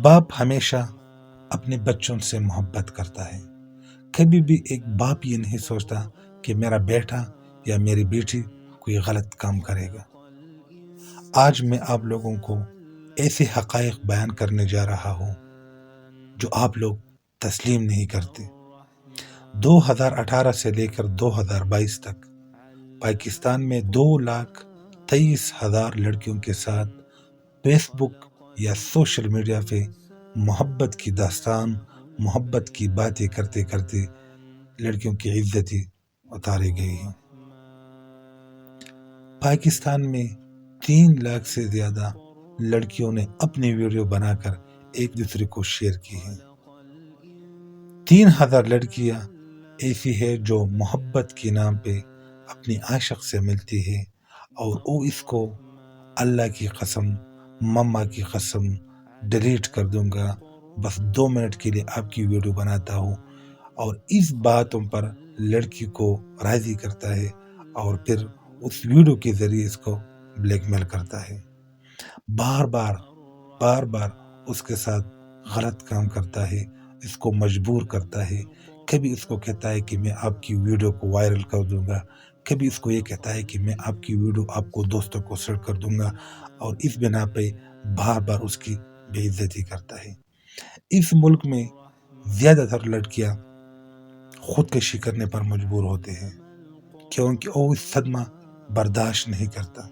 باپ ہمیشہ اپنے بچوں سے محبت کرتا ہے. کبھی بھی ایک باپ یہ نہیں سوچتا کہ میرا بیٹا یا میری بیٹی کوئی غلط کام کرے گا. آج میں آپ لوگوں کو ایسے حقائق بیان کرنے جا رہا ہوں جو آپ لوگ تسلیم نہیں کرتے. 2018 سے لے کر 2022 تک پاکستان میں 2,23,000 لڑکیوں کے ساتھ فیس بک یا سوشل میڈیا پہ محبت کی داستان، محبت کی باتیں کرتے کرتے لڑکیوں کی عزتیں اتاری گئی ہیں. پاکستان میں 3 لاکھ سے زیادہ لڑکیوں نے اپنی ویڈیو بنا کر ایک دوسرے کو شیئر کی ہیں. 3,000 لڑکیاں ایسی ہے جو محبت کے نام پہ اپنی عاشق سے ملتی ہے اور وہ اس کو اللہ کی قسم، مما کی قسم ڈیلیٹ کر دوں گا، بس 2 منٹ کے لیے آپ کی ویڈیو بناتا ہوں، اور اس باتوں پر لڑکی کو راضی کرتا ہے اور پھر اس ویڈیو کے ذریعے اس کو بلیک میل کرتا ہے. بار بار اس کے ساتھ غلط کام کرتا ہے، اس کو مجبور کرتا ہے. کبھی اس کو کہتا ہے کہ میں آپ کی ویڈیو کو وائرل کر دوں گا، کبھی اس کو یہ کہتا ہے کہ میں آپ کی ویڈیو آپ کو دوستوں کو شیئر کر دوں گا، اور اس بنا پہ بار اس کی بے عزتی کرتا ہے. اس ملک میں زیادہ تر لڑکیاں خودکشی کرنے پر مجبور ہوتے ہیں کیونکہ وہ اس صدمہ برداشت نہیں کرتا.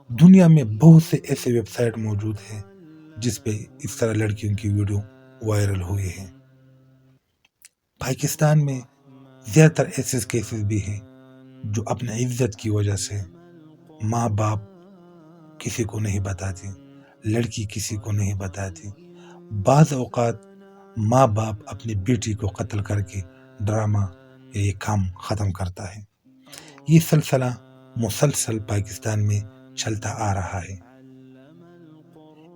دنیا میں بہت سے ایسے ویب سائٹ موجود ہیں جس پہ اس طرح لڑکیوں کی ویڈیو وائرل ہوئی ہیں. پاکستان میں زیادہ تر ایسے کیسز بھی ہیں جو اپنے عزت کی وجہ سے ماں باپ کسی کو نہیں بتاتی، لڑکی کسی کو نہیں بتاتی. بعض اوقات ماں باپ اپنی بیٹی کو قتل کر کے ڈرامہ یا یہ کام ختم کرتا ہے. یہ سلسلہ مسلسل پاکستان میں چلتا آ رہا ہے.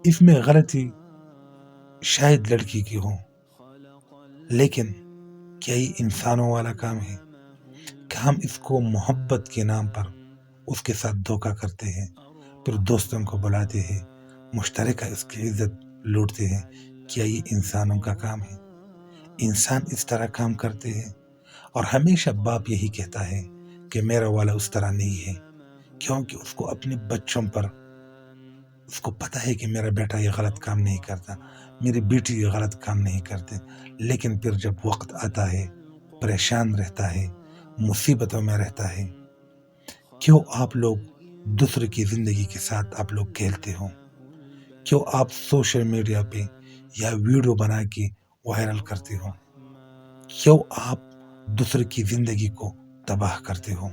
اس میں غلطی شاید لڑکی کی ہو، لیکن کیا یہ انسانوں والا کام ہے کہ ہم اس کو محبت کے نام پر اس کے ساتھ دھوکہ کرتے ہیں، پھر دوستوں کو بلاتے ہیں، مشترکہ اس کی عزت لوٹتے ہیں؟ کیا یہ انسانوں کا کام ہے؟ انسان اس طرح کام کرتے ہیں؟ اور ہمیشہ باپ یہی کہتا ہے کہ میرا والا اس طرح نہیں ہے، کیونکہ اس کو اپنے بچوں پر اس کو پتہ ہے کہ میرا بیٹا یہ غلط کام نہیں کرتا، میری بیٹی یہ غلط کام نہیں کرتے. لیکن پھر جب وقت آتا ہے پریشان رہتا ہے، مصیبتوں میں رہتا ہے. کیوں آپ لوگ دوسرے کی زندگی کے ساتھ آپ لوگ کھیلتے ہو؟ کیوں آپ سوشل میڈیا پہ یا ویڈیو بنا کے وائرل کرتے ہو؟ کیوں آپ دوسرے کی زندگی کو تباہ کرتے ہو؟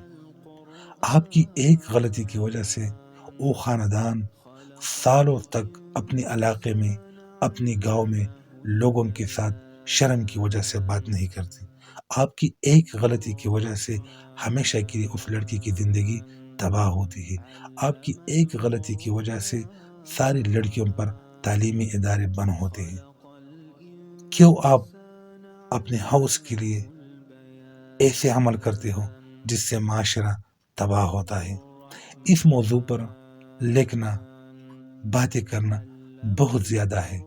آپ کی ایک غلطی کی وجہ سے وہ خاندان سالوں تک اپنے علاقے میں، اپنی گاؤں میں لوگوں کے ساتھ شرم کی وجہ سے بات نہیں کرتے. آپ کی ایک غلطی کی وجہ سے ہمیشہ کے لیے اس لڑکی کی زندگی تباہ ہوتی ہے. آپ کی ایک غلطی کی وجہ سے ساری لڑکیوں پر تعلیمی ادارے بند ہوتے ہیں. کیوں آپ اپنے ہاؤس کے لیے ایسے عمل کرتے ہو جس سے معاشرہ تباہ ہوتا ہے؟ اس موضوع پر لکھنا، باتیں کرنا بہت زیادہ ہے،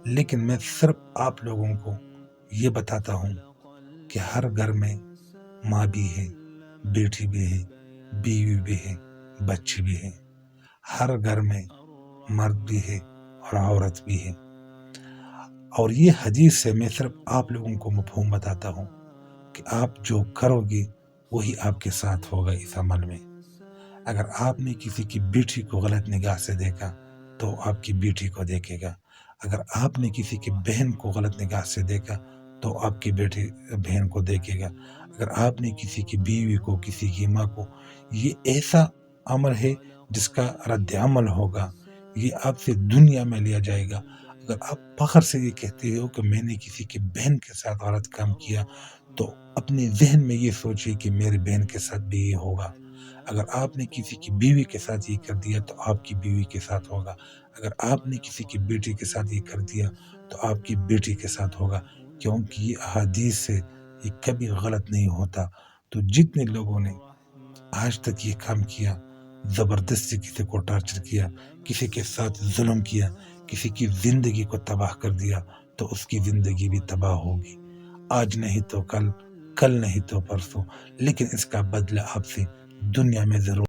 لیکن میں صرف آپ لوگوں کو یہ بتاتا ہوں کہ ہر گھر میں ماں بھی ہے، بیٹی بھی ہے، بیوی بھی ہے، بچی بھی ہے. ہر گھر میں مرد بھی ہے اور عورت بھی ہے. اور یہ حدیث سے میں صرف آپ لوگوں کو مفہوم بتاتا ہوں کہ آپ جو کرو گے وہی آپ کے ساتھ ہوگا. اس عمل میں اگر آپ نے کسی کی بیٹی کو غلط نگاہ سے دیکھا تو آپ کی بیٹی کو دیکھے گا. اگر آپ نے کسی کی بہن کو غلط نگاہ سے دیکھا تو آپ کی بیٹی بہن کو دیکھے گا. اگر آپ نے کسی کی بیوی کو، کسی کی ماں کو، یہ ایسا عمل ہے جس کا رد عمل ہوگا، یہ آپ سے دنیا میں لیا جائے گا. اگر آپ فخر سے یہ کہتے ہو کہ میں نے کسی کی بہن کے ساتھ غلط کام کیا تو اپنے ذہن میں یہ سوچیے کہ میری بہن کے ساتھ بھی یہ ہوگا. اگر آپ نے کسی کی بیوی کے ساتھ یہ کر دیا تو آپ کی بیوی کے ساتھ ہوگا. اگر آپ نے کسی کی بیٹی کے ساتھ یہ کر دیا تو آپ کی بیٹی کے ساتھ ہوگا، کیونکہ یہ احادیث سے یہ کبھی غلط نہیں ہوتا. تو جتنے لوگوں نے آج تک یہ کام کیا، زبردستی کسی کو ٹارچر کیا، کسی کے ساتھ ظلم کیا، کسی کی زندگی کو تباہ کر دیا تو اس کی زندگی بھی تباہ ہوگی، آج نہیں تو کل، کل نہیں تو پرسوں، لیکن اس کا بدلہ آپ سے دنیا میں ضرور